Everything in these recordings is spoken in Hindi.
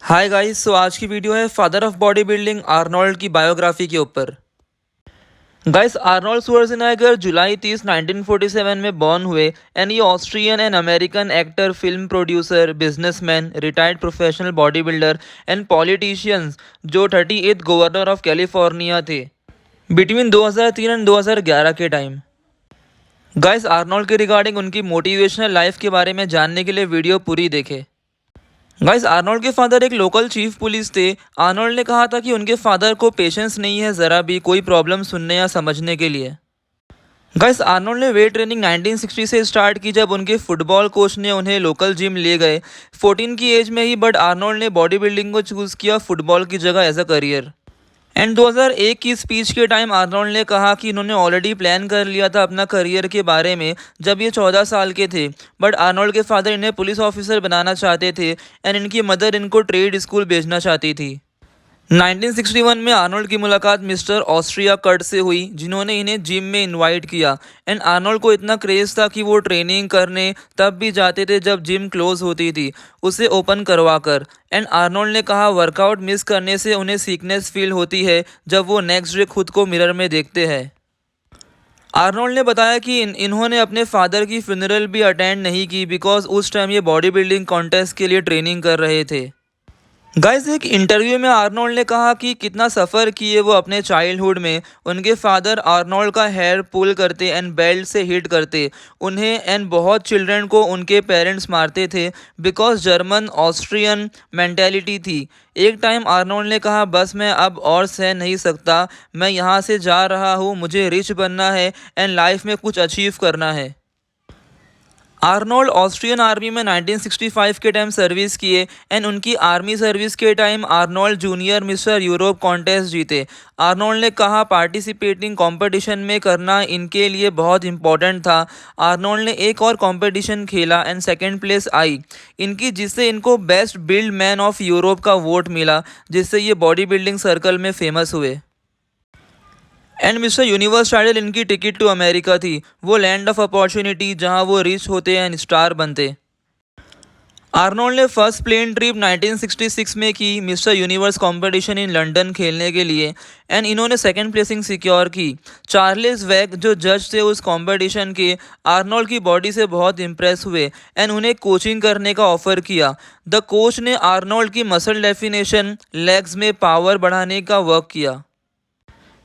हाय गाइस, सो आज की वीडियो है father of body building Arnold की बायोग्राफी के ऊपर। गाइस, आर्नोल्ड श्वार्ज़नेगर जुलाई 30 1947 में बॉर्न हुए एंड ये Austrian and American actor, film producer, businessman, retired professional body builder and politicians जो 38th गवर्नर ऑफ कैलिफोर्निया थे बिटवीन 2003 एंड 2011 के टाइम। गाइस, आर्नोल्ड के रिगार्डिंग उनकी मोटिवेशनल लाइफ के बारे में जानने के लिए वीडियो पूरी देखें। गाइस, आर्नोल्ड के फादर एक लोकल चीफ पुलिस थे। आर्नोल्ड ने कहा था कि उनके फादर को पेशेंस नहीं है ज़रा भी कोई प्रॉब्लम सुनने या समझने के लिए। गाइस, आर्नोल्ड ने वेट ट्रेनिंग 1960 से स्टार्ट की जब उनके फुटबॉल कोच ने उन्हें लोकल जिम ले गए 14 की एज में ही, बट आर्नोल्ड ने बॉडी बिल्डिंग को चूज़ किया फुटबॉल की जगह एज अ करियर। एंड 2001 की स्पीच के टाइम आर्नोल्ड ने कहा कि इन्होंने ऑलरेडी प्लान कर लिया था अपना करियर के बारे में जब ये 14 साल के थे, बट आर्नोल्ड के फादर इन्हें पुलिस ऑफिसर बनाना चाहते थे एंड इनकी मदर इनको ट्रेड स्कूल भेजना चाहती थी। 1961 में आर्नोल्ड की मुलाकात मिस्टर ऑस्ट्रिया कर्ट से हुई जिन्होंने इन्हें जिम में इनवाइट किया एंड आर्नोल्ड को इतना क्रेज था कि वो ट्रेनिंग करने तब भी जाते थे जब जिम क्लोज होती थी, उसे ओपन करवा कर। एंड आर्नोल्ड ने कहा वर्कआउट मिस करने से उन्हें सीकनेस फील होती है जब वो नेक्स्ट डे खुद को मिरर में देखते हैं। आर्नोल्ड ने बताया कि इन्होंने अपने फादर की फ्यूनरल भी अटेंड नहीं की बिकॉज उस टाइम ये बॉडी बिल्डिंग कॉन्टेस्ट के लिए ट्रेनिंग कर रहे थे। गाइस, एक इंटरव्यू में आर्नोल्ड ने कहा कि कितना सफ़र किए वो अपने चाइल्डहुड में। उनके फादर आर्नोल्ड का हेयर पुल करते एंड बेल्ट से हिट करते उन्हें एंड बहुत चिल्ड्रन को उनके पेरेंट्स मारते थे बिकॉज जर्मन ऑस्ट्रियन मेंटेलिटी थी। एक टाइम आर्नोल्ड ने कहा बस मैं अब और सह नहीं सकता, मैं यहाँ से जा रहा हूँ, मुझे रिच बनना है एंड लाइफ में कुछ अचीव करना है। आर्नोल्ड ऑस्ट्रियन आर्मी में 1965 के टाइम सर्विस किए एंड उनकी आर्मी सर्विस के time Arnold junior mister Europe contest जीते। आर्नोल्ड ने कहा पार्टिसिपेटिंग कंपटीशन में करना इनके लिए बहुत इंपॉर्टेंट था। आर्नोल्ड ने एक और कंपटीशन खेला एंड सेकेंड प्लेस आई इनकी, जिससे इनको best build man of Europe का वोट मिला, जिससे ये बॉडी बिल्डिंग सर्कल में फेमस हुए। एंड मिस्टर यूनिवर्स टाइटल इनकी टिकट टू अमेरिका थी, वो लैंड ऑफ अपॉर्चुनिटी जहां वो रिच होते एंड स्टार बनते। आर्नोल्ड ने फर्स्ट प्लेन ट्रिप 1966 में की mister universe competition in London खेलने के लिए एंड इन्होंने सेकंड प्लेसिंग सिक्योर की। चार्ल्स वेग जो जज थे उस कंपटीशन के, आर्नोल्ड की बॉडी से बहुत इंप्रेस हुए एंड उन्हें कोचिंग करने का ऑफर किया। द कोच ने आर्नोल्ड की मसल डेफिनेशन, लेग्स में पावर बढ़ाने का वर्क किया।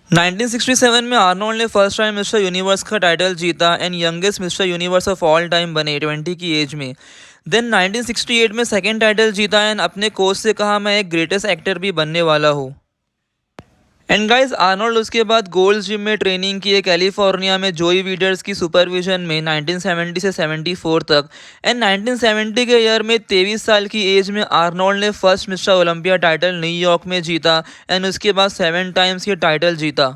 1967 में आर्नोल्ड ने फर्स्ट टाइम मिस्टर यूनिवर्स का टाइटल जीता and youngest mister universe of all time बने 20 की एज में। देन 1968 में सेकंड टाइटल जीता एंड अपने कोच से कहा मैं एक ग्रेटेस्ट एक्टर भी बनने वाला हूँ। एंड गाइस, आर्नोल्ड उसके बाद गोल्ड्स जिम में ट्रेनिंग किए कैलिफोर्निया में जोई वीडर्स की सुपरविजन में 1970 से 74 तक। एंड 1970 के ईयर में 23 साल की एज में आर्नोल्ड ने first mister Olympia title New York में जीता एंड उसके बाद 7 टाइम्स ये टाइटल जीता।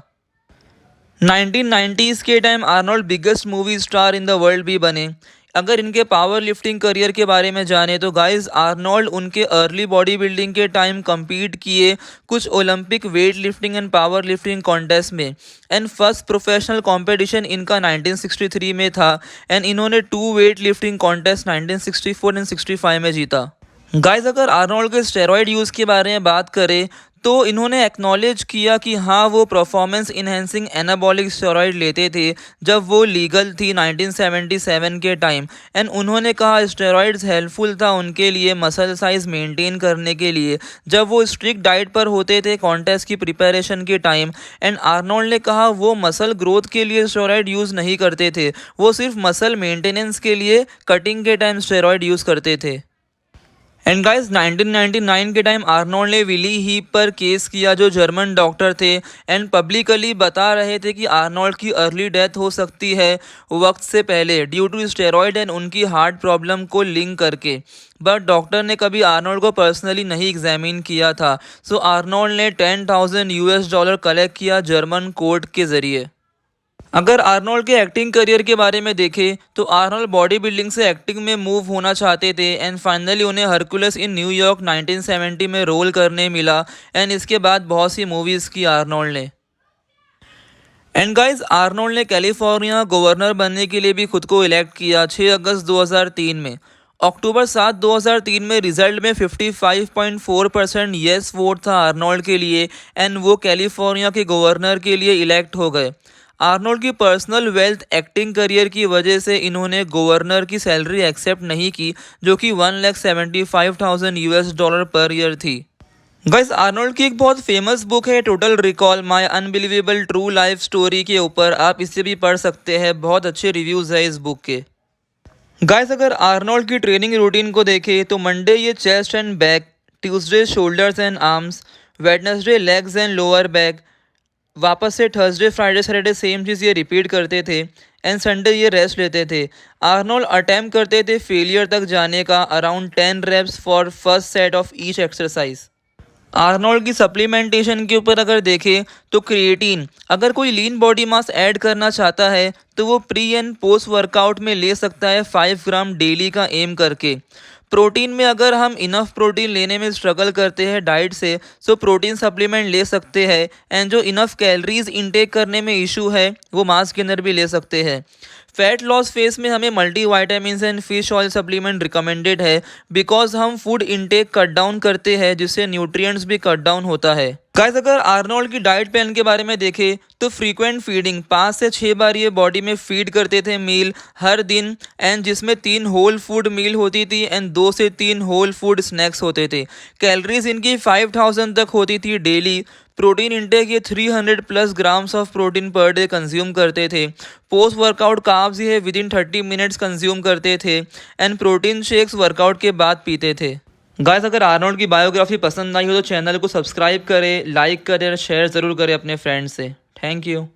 1990s के time Arnold biggest movie star in the world भी बने। अगर इनके पावर लिफ्टिंग करियर के बारे में जाने तो गाइस, आर्नोल्ड उनके अर्ली बॉडी बिल्डिंग के टाइम compete किए कुछ Olympic weight lifting and power lifting contest में एंड फर्स्ट प्रोफेशनल कंपटीशन इनका 1963 में था एंड इन्होंने 2 वेट लिफ्टिंग कॉन्टेस्ट 1964 एंड 65 में जीता। गाइस, अगर आर्नोल्ड के स्टेरॉयड यूज़ के बारे में बात करें तो इन्होंने एक्नॉलेज किया कि हाँ वो परफॉर्मेंस इन्हेंसिंग एनाबॉलिक स्टेरॉयड लेते थे जब वो लीगल थी 1977 के टाइम एंड उन्होंने कहा स्टेरॉयड्स हेल्पफुल था उनके लिए मसल साइज मेंटेन करने के लिए जब वो स्ट्रिक्ट डाइट पर होते थे कॉन्टेस्ट की प्रिपरेशन के टाइम। एंड आर्नोल्ड ने कहा वो मसल ग्रोथ के लिए स्टेरॉयड यूज़ नहीं करते थे, वो सिर्फ मसल मेंटेनेंस के लिए कटिंग के टाइम स्टेरॉयड यूज़ करते थे। एंड गाइस, 1999 के टाइम आर्नोल्ड ने विली हीप पर केस किया जो जर्मन डॉक्टर थे एंड पब्लिकली बता रहे थे कि आर्नोल्ड की अर्ली डेथ हो सकती है वक्त से पहले ड्यू टू स्टेरॉयड एंड उनकी हार्ट प्रॉब्लम को लिंक करके, बट डॉक्टर ने कभी आर्नोल्ड को पर्सनली नहीं एग्जामिन किया था। सो आर्नोल्ड ने $10,000 कलेक्ट किया जर्मन कोर्ट के ज़रिए। अगर आर्नोल्ड के एक्टिंग करियर के बारे में देखें तो आर्नोल्ड बॉडी बिल्डिंग से एक्टिंग में मूव होना चाहते थे एंड फाइनली उन्हें हरकुलस इन न्यूयॉर्क 1970 में रोल करने मिला एंड इसके बाद बहुत सी मूवीज़ की आर्नोल्ड ने। एंड गाइस, आर्नोल्ड ने कैलिफोर्निया गवर्नर बनने के लिए भी खुद को इलेक्ट किया 6 अगस्त 2003 में। अक्टूबर 7, 2003 में रिजल्ट में 55.4% येस वोट था आर्नोल्ड के लिए एंड वो कैलिफोर्निया के गवर्नर के लिए इलेक्ट हो गए। आर्नोल्ड की पर्सनल वेल्थ एक्टिंग करियर की वजह से इन्होंने गवर्नर की सैलरी एक्सेप्ट नहीं की, जो कि $1,75,000 पर ईयर थी। गाइस, आर्नोल्ड की एक बहुत फेमस बुक है total recall my unbelievable true life story के ऊपर, आप इसे भी पढ़ सकते हैं, बहुत अच्छे रिव्यूज़ है इस बुक के। गाइस, अगर आर्नोल्ड की ट्रेनिंग रूटीन को देखें तो मंडे ये chest and back, Tuesday shoulders and arms, Wednesday legs and lower back, वापस से थर्सडे फ्राइडे सैटरडे सेम चीज़ ये रिपीट करते थे एंड संडे ये रेस्ट लेते थे। आर्नोल्ड अटेम्प्ट करते थे फेलियर तक जाने का, around 10 reps for first set of each exercise. Arnold की सप्लीमेंटेशन के ऊपर अगर देखें तो क्रिएटिन, अगर कोई लीन बॉडी मास ऐड करना चाहता है तो वो प्री एंड पोस्ट वर्कआउट में ले सकता है 5 ग्राम डेली का एम करके। प्रोटीन में अगर हम इनफ प्रोटीन लेने में स्ट्रगल करते हैं डाइट से, तो प्रोटीन सप्लीमेंट ले सकते हैं एंड जो इनफ कैलोरीज इनटेक करने में इशू है वो मास गेनर भी ले सकते हैं। फैट लॉस फेस में हमें multi vitamin and fish oil supplement recommended है, बिकॉज हम फूड इनटेक कट डाउन करते हैं जिससे न्यूट्रिएंट्स भी कट डाउन होता है। गाइस, अगर आर्नोल्ड की डाइट प्लान के बारे में देखें तो फ्रीक्वेंट फीडिंग 5 से 6 बार ये बॉडी में फीड करते थे मील हर दिन, एंड जिसमें 3 होल फूड मील होती थी एंड 2 से 3 होल फूड स्नैक्स होते थे। कैलोरीज इनकी 5000 तक होती थी डेली। प्रोटीन इंटेक ये 300 plus grams of protein per day consume करते थे। पोस्ट वर्कआउट कार्ब्स ये विद इन 30 मिनट्स कंज्यूम करते थे एंड प्रोटीन शेक्स वर्कआउट के बाद पीते थे। गाइस, अगर आर्नोल्ड की बायोग्राफी पसंद आई हो तो चैनल को सब्सक्राइब करें, लाइक करें और शेयर ज़रूर करें अपने फ्रेंड्स से। Thank you.